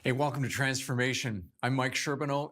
Hey, welcome to Transformation. I'm Mike Sherbino.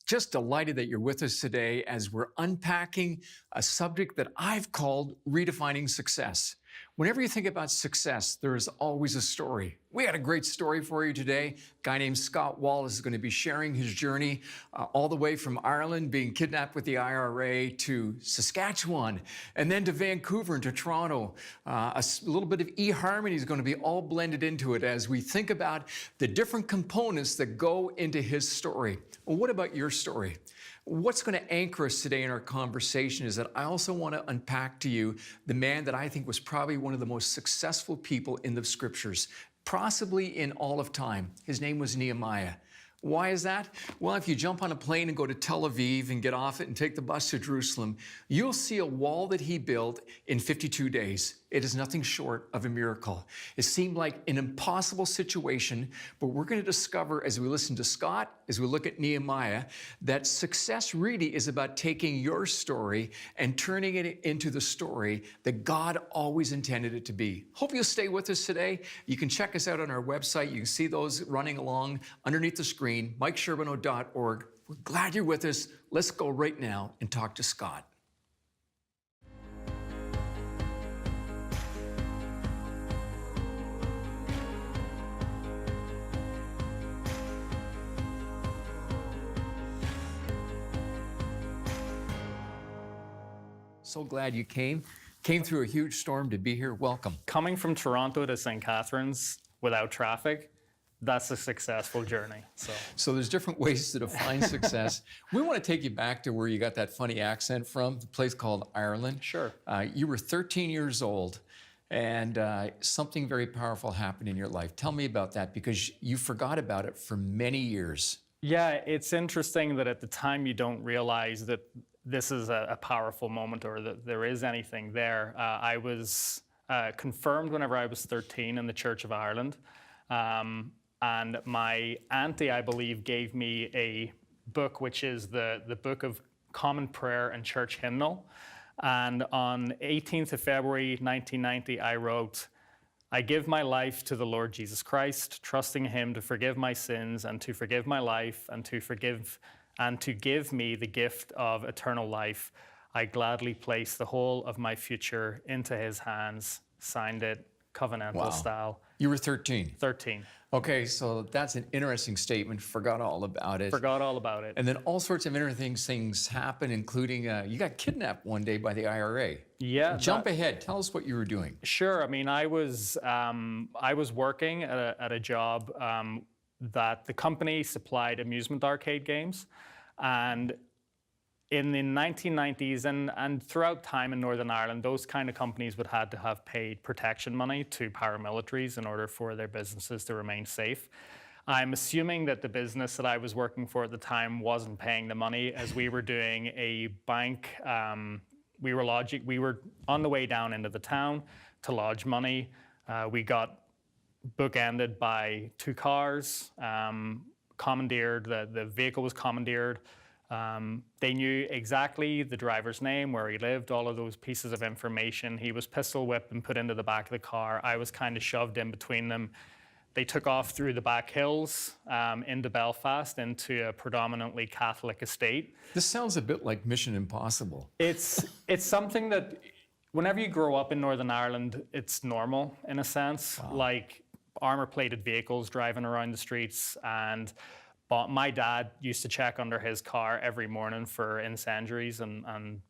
Just delighted that you're with us today as we're unpacking a subject that I've called redefining success. Whenever you think about success, there is always a story. We got a great story for you today. A guy named Scott Wallace is going to be sharing his journey all the way from Ireland, being kidnapped with the IRA, to Saskatchewan, and then to Vancouver and to Toronto. A little bit of eHarmony is going to be all blended into it as we think about the different components that go into his story. Well, what about your story? What's going to anchor us today in our conversation is that I also want to unpack to you the man that I think was probably one of the most successful people in the scriptures, possibly in all of time. His name was Nehemiah. Why is that? Well, if you jump on a plane and go to Tel Aviv and get off it and take the bus to Jerusalem, you'll see a wall that he built in 52 days. It is nothing short of a miracle. It seemed like an impossible situation, but we're going to discover as we listen to Scott, as we look at Nehemiah, that success really is about taking your story and turning it into the story that God always intended it to be. Hope you'll stay with us today. You can check us out on our website. You can see those running along underneath the screen, MikeSherbino.org. We're glad you're with us. Let's go right now and talk to Scott. So glad you came through a huge storm to be here. Welcome. Coming from Toronto to St. Catharines without traffic, that's a successful journey. So there's different ways to define success. We want to take you back to where you got that funny accent from, the place called Ireland. Sure. You were 13 years old, and something very powerful happened in your life. Tell me about that, because you forgot about it for many years. Yeah, it's interesting that at the time you don't realize that this is a powerful moment or that there is anything there. I was confirmed whenever I was 13 in the Church of Ireland. And my auntie, I believe, gave me a book, which is the Book of Common Prayer and Church Hymnal. And on 18th of February, 1990, I wrote, "I give my life to the Lord Jesus Christ, trusting him to forgive my sins and to forgive my life and to give me the gift of eternal life. I gladly place the whole of my future into his hands." Signed it, covenantal style. You were 13? 13. Okay, so that's an interesting statement. Forgot all about it. Forgot all about it. And then all sorts of interesting things happened, including you got kidnapped one day by the IRA. Yeah. Jump ahead. Tell us what you were doing. Sure. I mean, I was working at a job that the company supplied amusement arcade games. And in the 1990s and throughout time in Northern Ireland, those kind of companies would have to have paid protection money to paramilitaries in order for their businesses to remain safe. I'm assuming that the business that I was working for at the time wasn't paying the money, as we were doing a bank. We were on the way down into the town to lodge money. We got bookended by two cars, commandeered. The vehicle was commandeered. They knew exactly the driver's name, where he lived, all of those pieces of information. He was pistol whipped and put into the back of the car. I was kind of shoved in between them. They took off through the back hills into Belfast, into a predominantly Catholic estate. This sounds a bit like Mission Impossible. It's something that whenever you grow up in Northern Ireland, it's normal in a sense. Wow. Like armor-plated vehicles driving around the streets. And my dad used to check under his car every morning for incendiaries and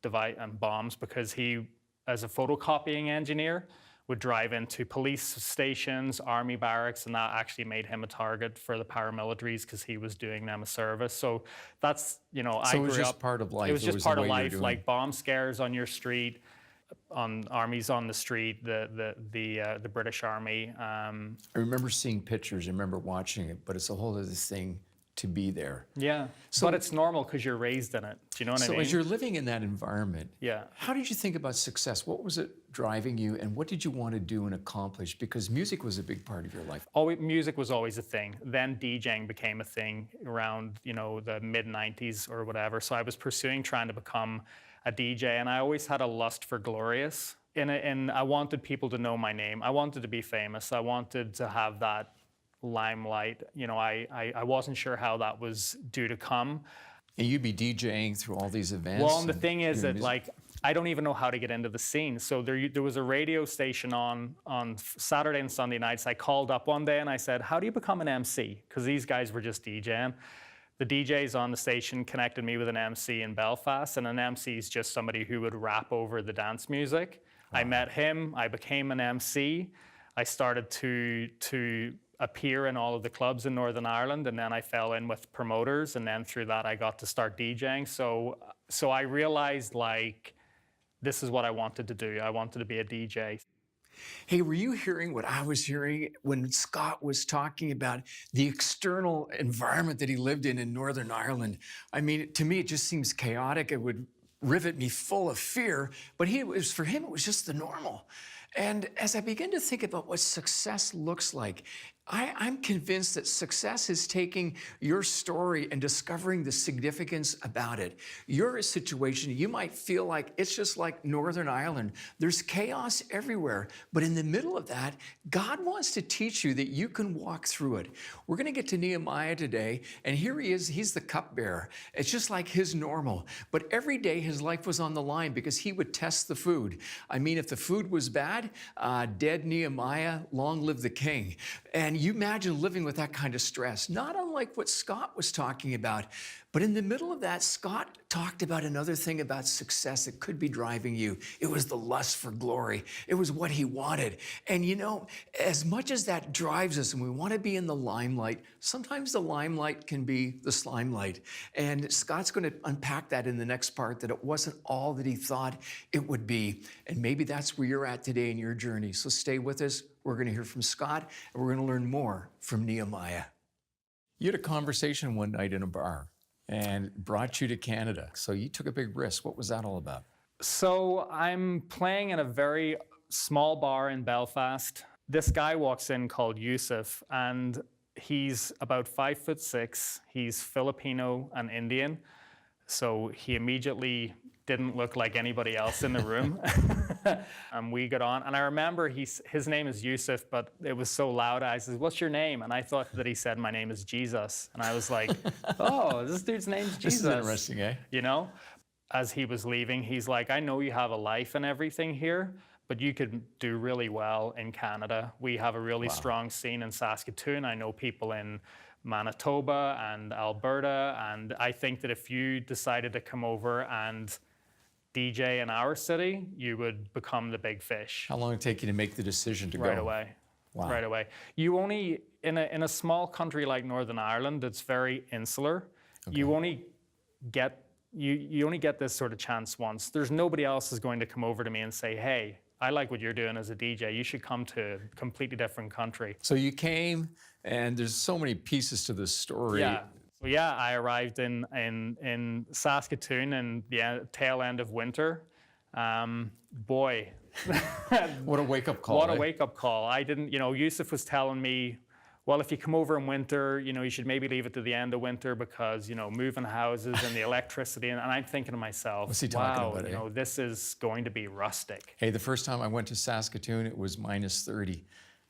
bombs, because he, as a photocopying engineer, would drive into police stations, army barracks, and that actually made him a target for the paramilitaries because he was doing them a service. So that's, I grew up. So it was just part of life. It was just part of life, like bomb scares on your street, on armies on the street, the British Army. I remember seeing pictures. I remember watching it, but it's a whole other thing to be there. Yeah, but it's normal because you're raised in it. Do you know what I mean? So as you're living in that environment, yeah, how did you think about success? What was it driving you, and what did you want to do and accomplish? Because music was a big part of your life. Music was always a thing. Then DJing became a thing around, the mid-90s or whatever. So I was pursuing trying to become a DJ, and I always had a lust for glorious. And I wanted people to know my name. I wanted to be famous. I wanted to have that limelight. You know, I wasn't sure how that was due to come. And you'd be DJing through all these events. Well, and the thing is doing that, music. like, I don't even know how to get into the scene. So there was a radio station on Saturday and Sunday nights. I called up one day and I said, how do you become an MC? Because these guys were just DJing. The DJs on the station connected me with an MC in Belfast, and an MC is just somebody who would rap over the dance music. Wow. I met him, I became an MC. I started to appear in all of the clubs in Northern Ireland, and then I fell in with promoters, and then through that I got to start DJing. So I realized, like, this is what I wanted to do. I wanted to be a DJ. Hey, were you hearing what I was hearing when Scott was talking about the external environment that he lived in Northern Ireland? I mean, to me, it just seems chaotic. It would rivet me full of fear, but for him, it was just the normal. And as I begin to think about what success looks like, I'm convinced that success is taking your story and discovering the significance about it. Your situation, you might feel like it's just like Northern Ireland. There's chaos everywhere, but in the middle of that, God wants to teach you that you can walk through it. We're going to get to Nehemiah today, and here he is. He's the cupbearer. It's just like his normal, but every day his life was on the line because he would test the food. I mean, if the food was bad, dead Nehemiah, long live the king. And you imagine living with that kind of stress, not unlike what Scott was talking about. But in the middle of that, Scott talked about another thing about success that could be driving you. It was the lust for glory. It was what he wanted. And you know, as much as that drives us and we want to be in the limelight, sometimes the limelight can be the slimelight. And Scott's going to unpack that in the next part, that it wasn't all that he thought it would be. And maybe that's where you're at today in your journey. So stay with us. We're going to hear from Scott, and we're going to learn more from Nehemiah. You had a conversation one night in a bar and brought you to Canada. So you took a big risk. What was that all about? So I'm playing in a very small bar in Belfast. This guy walks in called Yusuf, and he's about 5'6". He's Filipino and Indian. So he immediately didn't look like anybody else in the room. And we got on, and I remember his name is Yusuf, but it was so loud. I said, "What's your name?" And I thought that he said, "My name is Jesus." And I was like, "Oh, this dude's name's Jesus." This is interesting, eh? You know? As he was leaving, he's like, "I know you have a life and everything here, but you could do really well in Canada. We have a really strong scene in Saskatoon. I know people in Manitoba and Alberta, and I think that if you decided to come over and DJ in our city, you would become the big fish." How long did it take you to make the decision to go? Right away. Wow. Right away. You only, in a small country like Northern Ireland, that's very insular, Okay. you only get this sort of chance once. There's nobody else is going to come over to me and say, "Hey, I like what you're doing as a DJ. You should come to a completely different country." So you came, and there's so many pieces to this story. Yeah. So yeah, I arrived in Saskatoon in the tail end of winter. Boy. What a wake-up call. What a wake-up call. I didn't, Yusuf was telling me, well, if you come over in winter, you should maybe leave it to the end of winter because, moving houses and the electricity. And I'm thinking to myself, what's he talking wow, about, this is going to be rustic. Hey, the first time I went to Saskatoon, it was minus 30.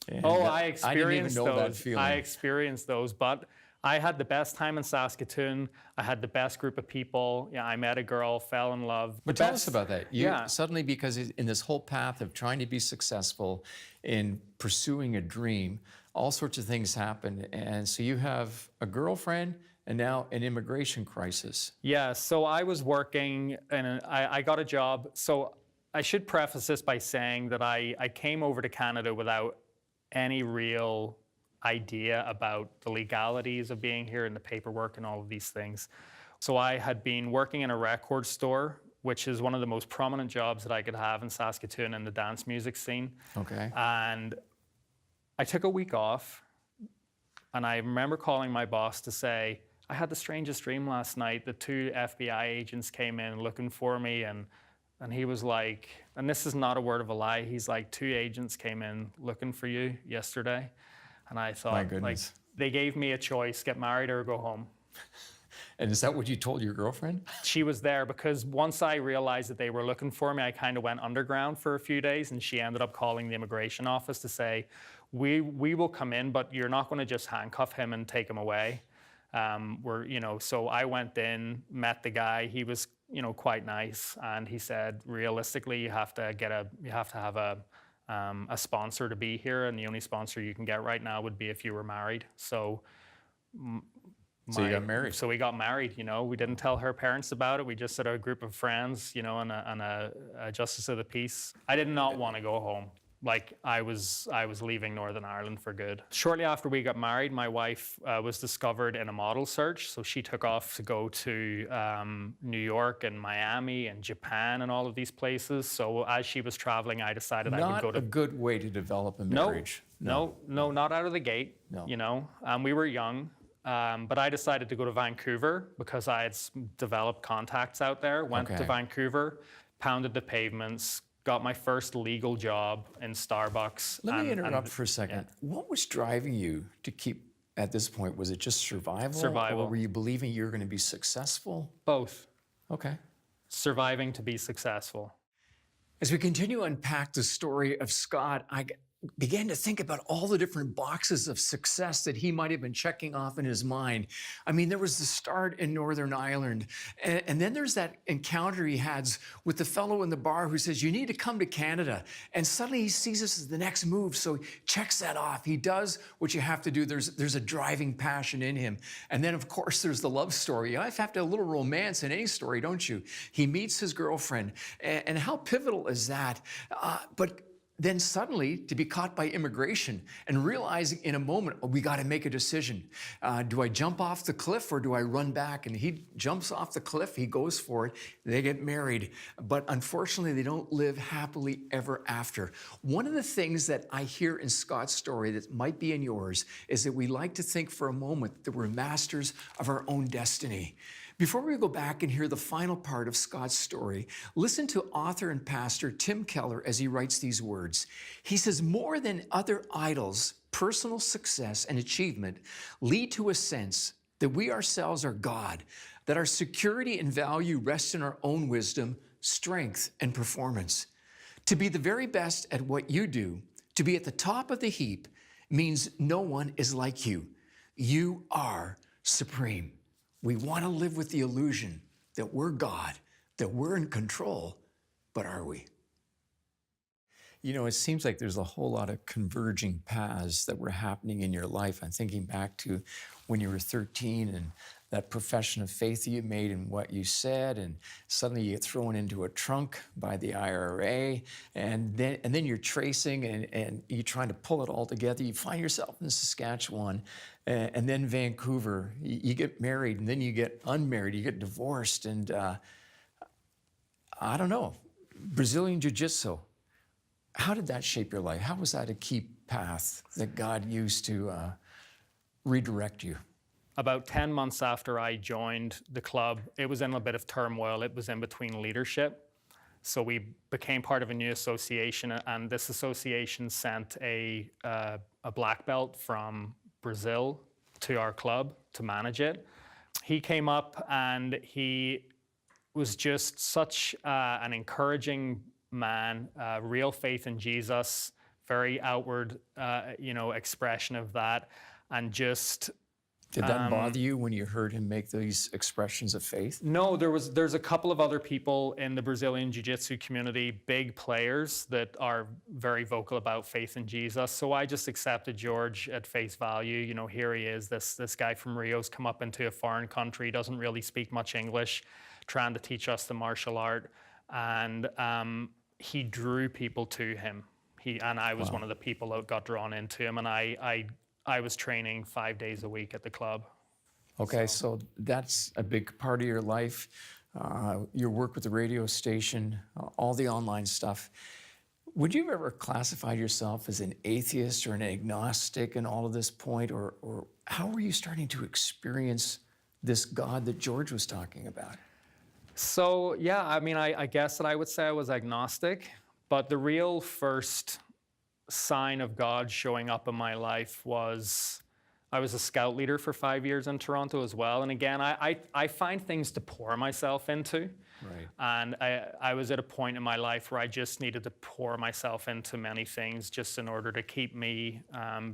And I didn't even experienced know those. that feeling. I experienced those, but I had the best time in Saskatoon. I had the best group of people. Yeah, I met a girl, fell in love. But tell us about that. Yeah. Suddenly, because in this whole path of trying to be successful in pursuing a dream, all sorts of things happen. And so you have a girlfriend and now an immigration crisis. Yeah, so I was working and I got a job. So I should preface this by saying that I came over to Canada without any real idea about the legalities of being here and the paperwork and all of these things. So I had been working in a record store, which is one of the most prominent jobs that I could have in Saskatoon in the dance music scene. Okay. And I took a week off, and I remember calling my boss to say, I had the strangest dream last night. The 2 FBI agents came in looking for me, and he was like, and this is not a word of a lie, he's like, 2 agents came in looking for you yesterday. And I thought, my goodness, they gave me a choice, get married or go home. And is that what you told your girlfriend? She was there because once I realized that they were looking for me, I kind of went underground for a few days, and she ended up calling the immigration office to say, we will come in, but you're not going to just handcuff him and take him away. So I went in, met the guy. He was, quite nice, and he said, realistically, you have to have a sponsor to be here, and the only sponsor you can get right now would be if you were married. So you got married. So we got married. We didn't tell her parents about it. We just said a group of friends, and a justice of the peace. I did not want to go home. Like I was leaving Northern Ireland for good. Shortly after we got married, my wife was discovered in a model search. So she took off to go to New York and Miami and Japan and all of these places. So as she was traveling, I decided I would go to... Not a good way to develop a marriage. No, not out of the gate. No. We were young. But I decided to go to Vancouver because I had developed contacts out there. Went to Vancouver, pounded the pavements, got my first legal job in Starbucks. Let me interrupt for a second. Yeah. What was driving you to keep, at this point, was it just survival? Survival. Or were you believing you were going to be successful? Both. Okay. Surviving to be successful. As we continue to unpack the story of Scott, I began to think about all the different boxes of success that he might have been checking off in his mind. I mean, there was the start in Northern Ireland, and then there's that encounter he has with the fellow in the bar who says, you need to come to Canada. And suddenly he sees this as the next move, so he checks that off. He does what you have to do. There's a driving passion in him. And then, of course, there's the love story. You have to have a little romance in any story, don't you? He meets his girlfriend, and how pivotal is that? But then suddenly to be caught by immigration and realizing in a moment, we got to make a decision. Do I jump off the cliff or do I run back? And he jumps off the cliff, he goes for it, they get married. But unfortunately, they don't live happily ever after. One of the things that I hear in Scott's story that might be in yours is that we like to think for a moment that we're masters of our own destiny. Before we go back and hear the final part of Scott's story, listen to author and pastor Tim Keller as he writes these words. He says, more than other idols, personal success and achievement lead to a sense that we ourselves are God, that our security and value rest in our own wisdom, strength, and performance. To be the very best at what you do, to be at the top of the heap, means no one is like you. You are supreme. We want to live with the illusion that we're God, that we're in control, but are we? You know, it seems like there's a whole lot of converging paths that were happening in your life. I'm thinking back to when you were 13 and that profession of faith that you made and what you said, and suddenly you get thrown into a trunk by the IRA, and then you're tracing and you're trying to pull it all together. You find yourself in Saskatchewan, and then Vancouver. You get married, and then you get unmarried, you get divorced, and I don't know, Brazilian Jiu-Jitsu. How did that shape your life? How was that a key path that God used to redirect you? About 10 months after I joined the club, it was in a bit of turmoil. It was in between leadership. So we became part of a new association, and this association sent a black belt from Brazil to our club to manage it. He came up and he was just such an encouraging man, real faith in Jesus, very outward, expression of that, and just. Did that bother you when you heard him make these expressions of faith? No, there's a couple of other people in the Brazilian Jiu-Jitsu community, big players that are very vocal about faith in Jesus. So I just accepted George at face value. You know, here he is, this guy from Rio's come up into a foreign country, doesn't really speak much English, trying to teach us the martial art. And he drew people to him. I was one of the people that got drawn into him, and I was training 5 days a week at the club. Okay, so that's a big part of your life, your work with the radio station, all the online stuff. Would you have ever classified yourself as an atheist or an agnostic in all of this point, or how were you starting to experience this God that George was talking about? So, yeah, I mean, I guess that I would say I was agnostic, but the real first sign of God showing up in my life was I was a scout leader for 5 years in Toronto as well. And again, I find things to pour myself into. Right. And I was at a point in my life where I just needed to pour myself into many things just in order to keep me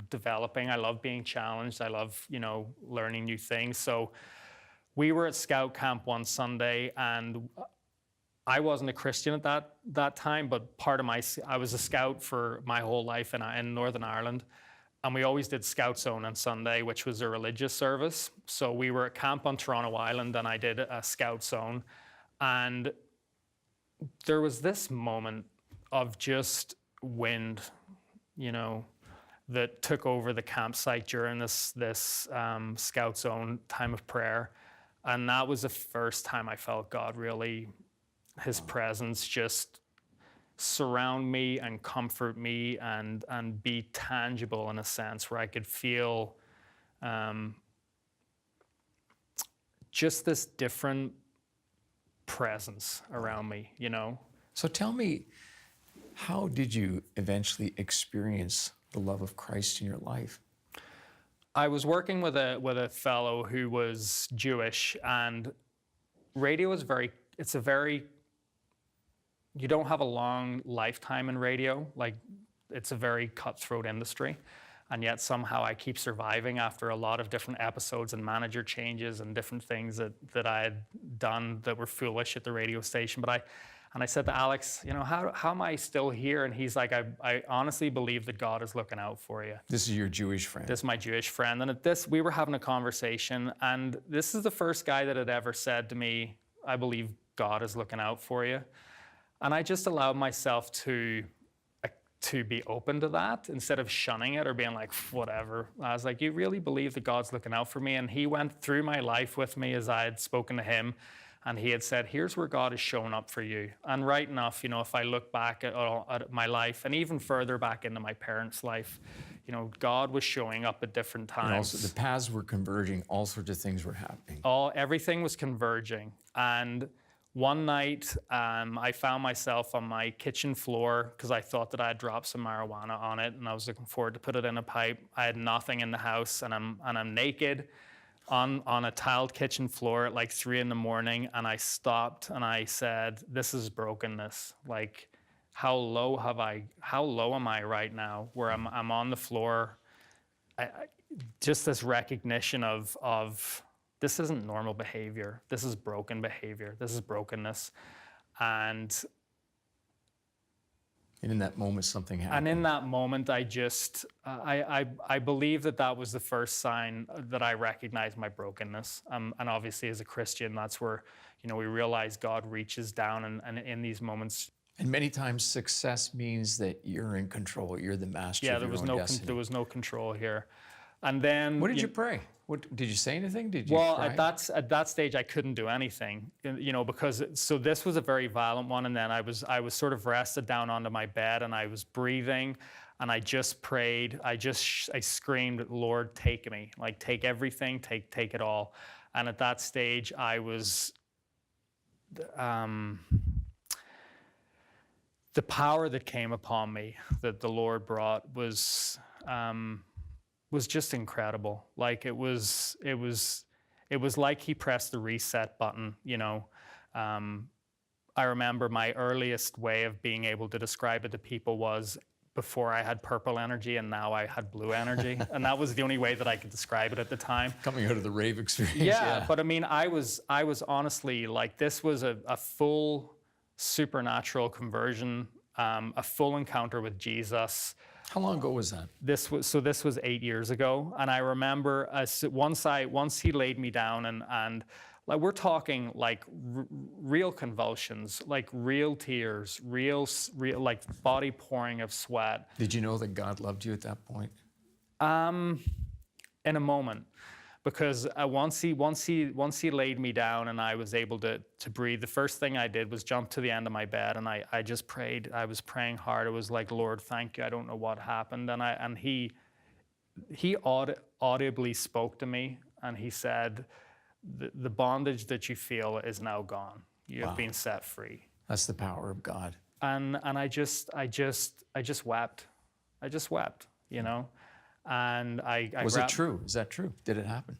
developing. I love being challenged. I love, learning new things. So we were at scout camp one Sunday, and I wasn't a Christian at that time, but I was a scout for my whole life in Northern Ireland. And we always did Scout Zone on Sunday, which was a religious service. So we were at camp on Toronto Island, and I did a Scout Zone. And there was this moment of just wind, that took over the campsite during this Scout Zone time of prayer. And that was the first time I felt God really, his presence just surround me and comfort me and be tangible in a sense where I could feel just this different presence around me, So tell me, how did you eventually experience the love of Christ in your life? I was working with a fellow who was Jewish, and radio is you don't have a long lifetime in radio. Like, it's a very cutthroat industry. And yet somehow I keep surviving after a lot of different episodes and manager changes and different things that I had done that were foolish at the radio station. But I said to Alex, how am I still here? And he's like, I honestly believe that God is looking out for you. This is your Jewish friend. This is my Jewish friend. And we were having a conversation, and this is the first guy that had ever said to me, I believe God is looking out for you. And I just allowed myself to be open to that instead of shunning it or being like, whatever. I was like, you really believe that God's looking out for me? And he went through my life with me as I had spoken to him. And he had said, here's where God is showing up for you. And right enough, if I look back at my life and even further back into my parents' life, God was showing up at different times. And also the paths were converging. All sorts of things were happening. Everything was converging. And one night, I found myself on my kitchen floor because I thought that I had dropped some marijuana on it, and I was looking forward to put it in a pipe. I had nothing in the house, and I'm naked on a tiled kitchen floor at like 3 a.m, and I stopped and I said, "This is brokenness. Like, how low am I right now? Where I'm on the floor." Just this recognition of this isn't normal behavior. This is broken behavior. This is brokenness. And in that moment, something happened. And in that moment, I believe that was the first sign that I recognized my brokenness. And obviously, as a Christian, that's where, we realize God reaches down and in these moments. And many times success means that you're in control. You're the master of your own destiny. There was no control here. And then, what did you pray? What did you say anything? Did you cry? At that stage, I couldn't do anything, because this was a very violent one. And then I was sort of rested down onto my bed, and I was breathing, and I just prayed. I screamed, "Lord, take me! Like, take everything, take it all." And at that stage, I was. The power that came upon me, that the Lord brought, was just incredible. Like, it was like he pressed the reset button, I remember my earliest way of being able to describe it to people was before I had purple energy and now I had blue energy. And that was the only way that I could describe it at the time. Coming out of the rave experience. Yeah. But I mean, I was honestly like, this was a full supernatural conversion, a full encounter with Jesus. How long ago was that? This was 8 years ago, and I remember once he laid me down, and like, we're talking like real convulsions, like real tears, real like body pouring of sweat. Did you know that God loved you at that point? In a moment, because once he laid me down and I was able to breathe, the first thing I did was jump to the end of my bed, and I just prayed. I was praying hard. It was like, "Lord, thank you. I don't know what happened." And he audibly spoke to me, and he said, the bondage that you feel is now gone. You have been set free. That's the power of God. And I just wept. I just wept, And I Was it true? Is that true? Did it happen?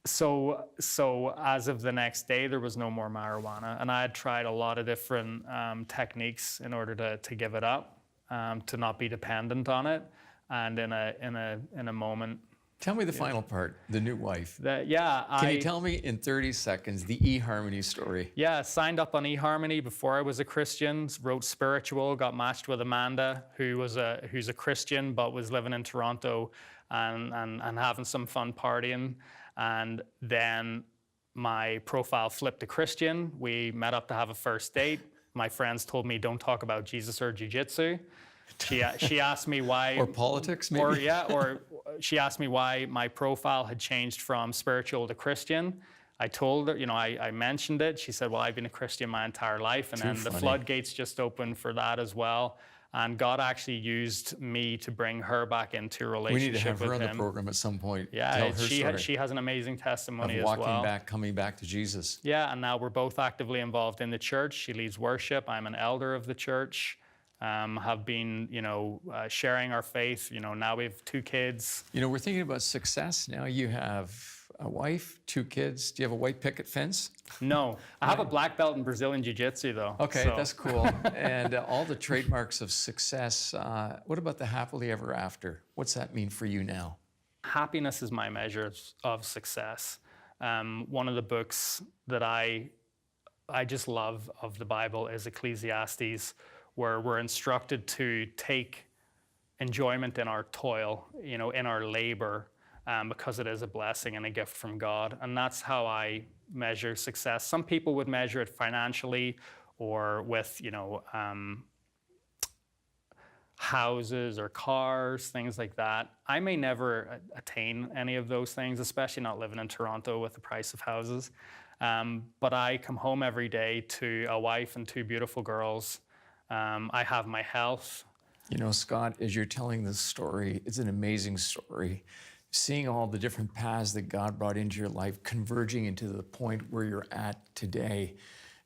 So as of the next day, there was no more marijuana, and I had tried a lot of different techniques in order to give it up, to not be dependent on it. And in a moment, Tell me the final part, the new wife. Can I you tell me in 30 seconds the eHarmony story? signed up on eHarmony before I was a Christian. Wrote spiritual, got matched with Amanda, who's a Christian but was living in Toronto and having some fun partying. And then my profile flipped to Christian. We met up to have a first date. My friends told me, don't talk about Jesus or jiu-jitsu. She asked me why. Or politics, maybe? Or she asked me why my profile had changed from spiritual to Christian. I told her, I mentioned it. She said, well, I've been a Christian my entire life. And then the floodgates just opened for that as well. And God actually used me to bring her back into a relationship with him. We need to have her on the program at some point. Yeah, tell her story she has an amazing testimony of as well. coming back to Jesus. Yeah, and now we're both actively involved in the church. She leads worship. I'm an elder of the church. Have been, sharing our faith. Now we have 2 kids. We're thinking about success. Now you have a wife, 2 kids. Do you have a white picket fence? No, I have a black belt in Brazilian Jiu-Jitsu though. Okay, that's cool. And all the trademarks of success. What about the happily ever after? What's that mean for you now? Happiness is my measure of success. One of the books that I just love of the Bible is Ecclesiastes, where we're instructed to take enjoyment in our toil, in our labor, because it is a blessing and a gift from God. And that's how I measure success. Some people would measure it financially or with, houses or cars, things like that. I may never attain any of those things, especially not living in Toronto with the price of houses. But I come home every day to a wife and 2 beautiful girls. I have my health. Scott, as you're telling this story, it's an amazing story. Seeing all the different paths that God brought into your life, converging into the point where you're at today.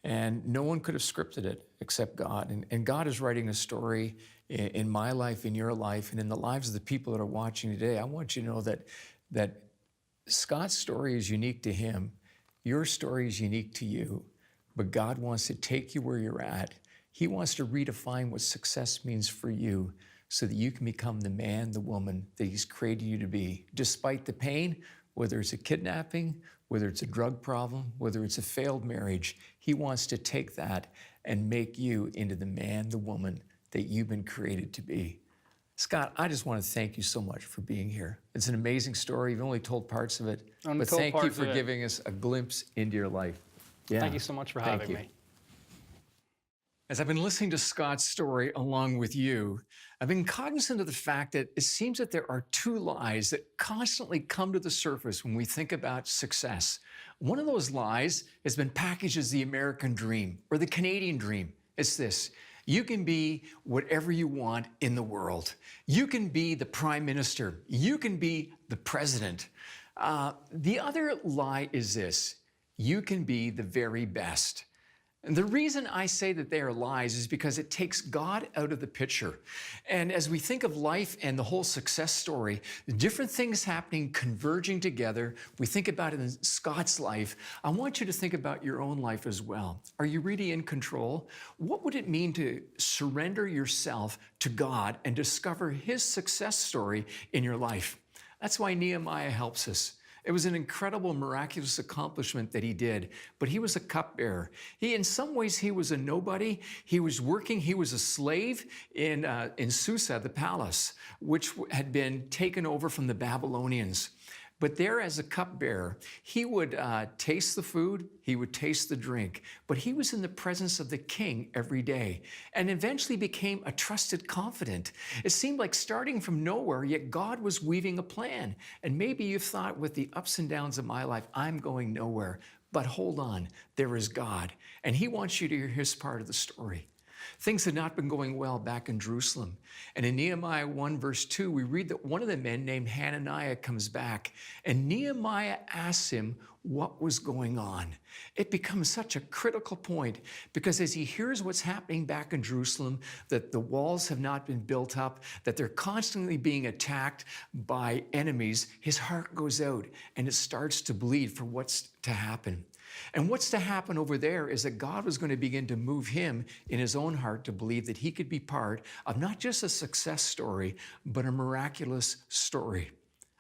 And no one could have scripted it except God. And God is writing a story in my life, in your life, and in the lives of the people that are watching today. I want you to know that Scott's story is unique to him. Your story is unique to you. But God wants to take you where you're at. He wants to redefine what success means for you so that you can become the man, the woman that He's created you to be. Despite the pain, whether it's a kidnapping, whether it's a drug problem, whether it's a failed marriage, He wants to take that and make you into the man, the woman that you've been created to be. Scott, I just want to thank you so much for being here. It's an amazing story. You've only told parts of it, but thank you for giving us a glimpse into your life. Yeah. Thank you so much for having me. As I've been listening to Scott's story along with you, I've been cognizant of the fact that it seems that there are 2 lies that constantly come to the surface when we think about success. One of those lies has been packaged as the American dream or the Canadian dream. It's this: you can be whatever you want in the world. You can be the prime minister. You can be the president. The other lie is this: you can be the very best. And the reason I say that they are lies is because it takes God out of the picture. And as we think of life and the whole success story, different things happening, converging together, we think about it in Scott's life. I want you to think about your own life as well. Are you really in control? What would it mean to surrender yourself to God and discover His success story in your life? That's why Nehemiah helps us. It was an incredible, miraculous accomplishment that he did, but he was a cupbearer. In some ways, he was a nobody. He was working, he was a slave in Susa, the palace, which had been taken over from the Babylonians. But there as a cupbearer, he would taste the food, he would taste the drink, but he was in the presence of the king every day and eventually became a trusted confidant. It seemed like starting from nowhere, yet God was weaving a plan. And maybe you've thought, with the ups and downs of my life, I'm going nowhere. But hold on, there is God, and He wants you to hear His part of the story. Things had not been going well back in Jerusalem. And in Nehemiah 1 verse 2, we read that one of the men named Hananiah comes back, and Nehemiah asks him what was going on. It becomes such a critical point because as he hears what's happening back in Jerusalem, that the walls have not been built up, that they're constantly being attacked by enemies, his heart goes out and it starts to bleed for what's to happen. And what's to happen over there is that God was going to begin to move him in his own heart to believe that he could be part of not just a success story, but a miraculous story.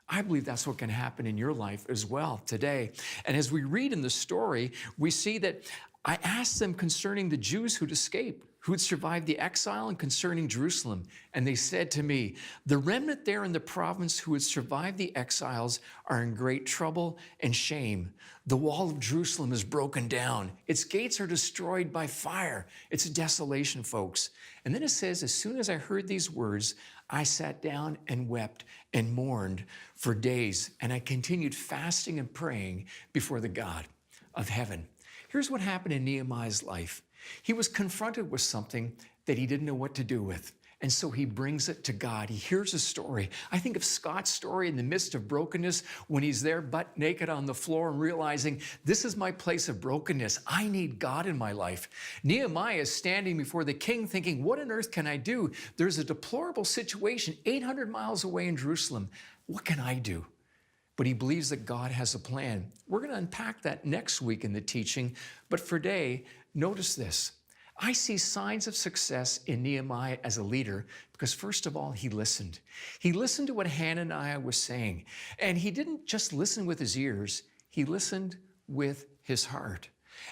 I believe that's what can happen in your life as well today. And as we read in the story, we see that I asked them concerning the Jews who'd escaped, who'd survived the exile, and concerning Jerusalem. And they said to me, the remnant there in the province who had survived the exiles are in great trouble and shame. The wall of Jerusalem is broken down. Its gates are destroyed by fire. It's a desolation, folks. And then it says, as soon as I heard these words, I sat down and wept and mourned for days. And I continued fasting and praying before the God of heaven. Here's what happened in Nehemiah's life. He was confronted with something that he didn't know what to do with. And so he brings it to God. He hears a story. I think of Scott's story in the midst of brokenness when he's there butt naked on the floor and realizing, this is my place of brokenness. I need God in my life. Nehemiah is standing before the king thinking, what on earth can I do? There's a deplorable situation 800 miles away in Jerusalem. What can I do? But he believes that God has a plan. We're going to unpack that next week in the teaching. But for today, notice this. I see signs of success in Nehemiah as a leader because, first of all, he listened. He listened to what Hananiah was saying. And he didn't just listen with his ears, he listened with his heart.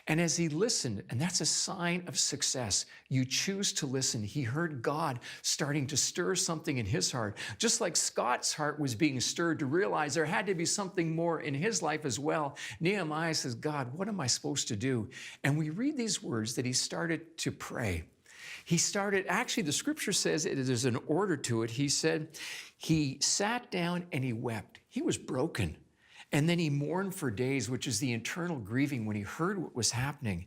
And as he listened, and that's a sign of success, you choose to listen. He heard God starting to stir something in his heart, just like Scott's heart was being stirred to realize there had to be something more in his life as well. Nehemiah says, God, what am I supposed to do? And we read these words that he started to pray. He started, actually the scripture says there's an order to it. He said, he sat down and he wept. He was broken. And then he mourned for days, which is the internal grieving when he heard what was happening.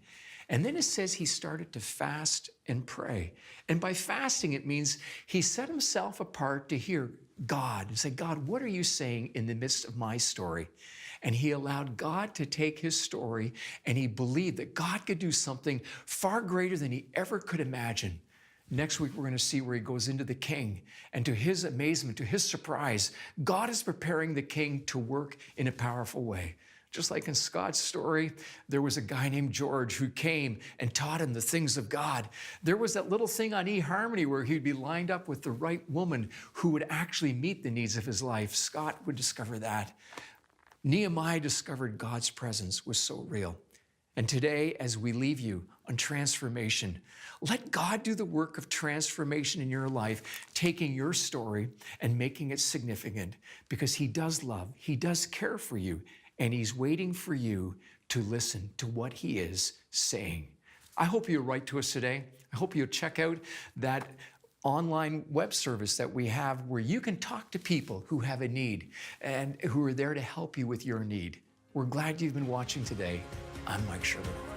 And then it says he started to fast and pray. And by fasting, it means he set himself apart to hear God and say, God, what are you saying in the midst of my story? And he allowed God to take his story, and he believed that God could do something far greater than he ever could imagine. Next week, we're going to see where he goes into the king. And to his amazement, to his surprise, God is preparing the king to work in a powerful way. Just like in Scott's story, there was a guy named George who came and taught him the things of God. There was that little thing on eHarmony where he'd be lined up with the right woman who would actually meet the needs of his life. Scott would discover that. Nehemiah discovered God's presence was so real. And today, as we leave you on transformation, let God do the work of transformation in your life, taking your story and making it significant, because he does love, he does care for you, and he's waiting for you to listen to what he is saying. I hope you'll write to us today. I hope you'll check out that online web service that we have where you can talk to people who have a need and who are there to help you with your need. We're glad you've been watching today. I'm Mike Sherbino.